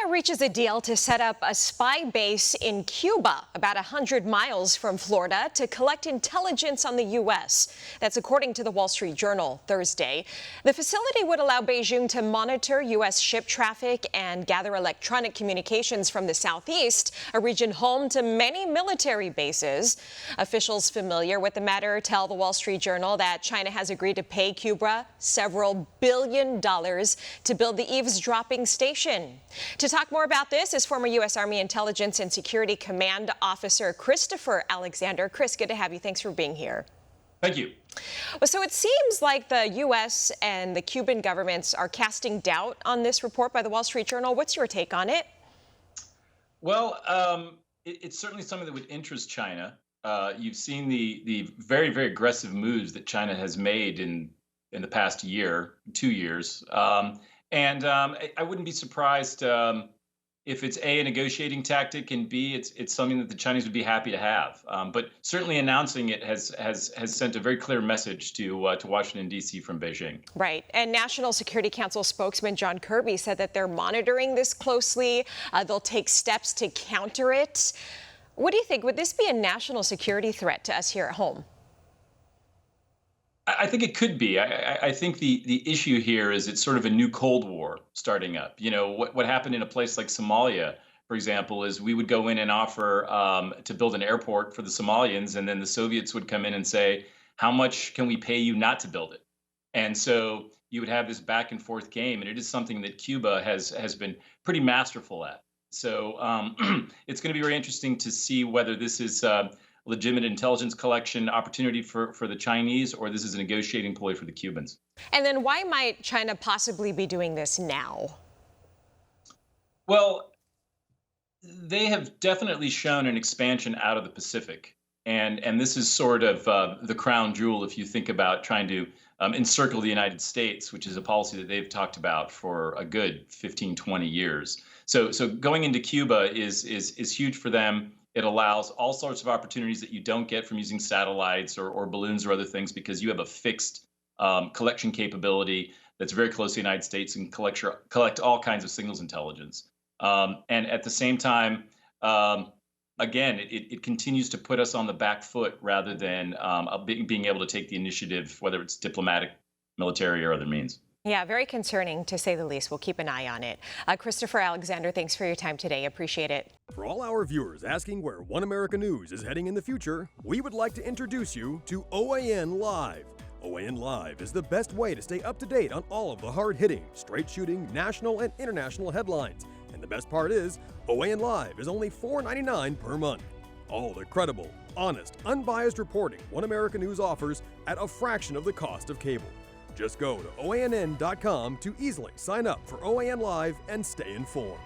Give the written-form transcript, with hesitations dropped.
China reaches a deal to set up a spy base in Cuba, about 100 miles from Florida, to collect intelligence on the U.S. That's according to the Wall Street Journal Thursday. The facility would allow Beijing to monitor U.S. ship traffic and gather electronic communications from the southeast, a region home to many military bases. Officials familiar with the matter tell the Wall Street Journal that China has agreed to pay Cuba several $billions to build the eavesdropping station. To talk more about this is former U.S. Army Intelligence and Security Command Officer Christopher Alexander. Chris, good to have you. Thanks for being here. Thank you. Well, so it seems like the U.S. and the Cuban governments are casting doubt on this report by the Wall Street Journal. What's your take on it? Well, it's certainly something that would interest China. You've seen the very, very aggressive moves that China has made in the past year, 2 years. I wouldn't be surprised if it's A, a negotiating tactic, and B, it's something that the Chinese would be happy to have. But certainly announcing it has sent a very clear message to Washington, D.C. from Beijing. Right. And National Security Council spokesman John Kirby said that they're monitoring this closely. They'll take steps to counter it. What do you think? Would this be a national security threat to us here at home? I think it could be. I think the issue here is it's sort of a new Cold War starting up. You know, what happened in a place like Somalia, for example, is we would go in and offer to build an airport for the Somalians, and then the Soviets would come in and say, how much can we pay you not to build it? And so you would have this back and forth game, and it is something that Cuba has been pretty masterful at. So it's going to be very interesting to see whether this is legitimate intelligence collection opportunity for the Chinese, or this is a negotiating ploy for the Cubans. And then why might China possibly be doing this now? Well, they have definitely shown an expansion out of the Pacific. And this is sort of the crown jewel if you think about trying to encircle the United States, which is a policy that they've talked about for a good 15, 20 years. So going into Cuba is huge for them. It allows all sorts of opportunities that you don't get from using satellites or balloons or other things, because you have a fixed collection capability that's very close to the United States and collect all kinds of signals intelligence. And at the same time, again, it continues to put us on the back foot rather than being able to take the initiative, whether it's diplomatic, military, or other means. Yeah, very concerning, to say the least. We'll keep an eye on it. Christopher Alexander, thanks for your time today. Appreciate it. For all our viewers asking where One America News is heading in the future, we would like to introduce you to OAN Live. OAN Live is the best way to stay up to date on all of the hard-hitting, straight-shooting, national and international headlines. And the best part is, OAN Live is only $4.99 per month. All the credible, honest, unbiased reporting One America News offers at a fraction of the cost of cable. Just go to OANN.com to easily sign up for OAN Live and stay informed.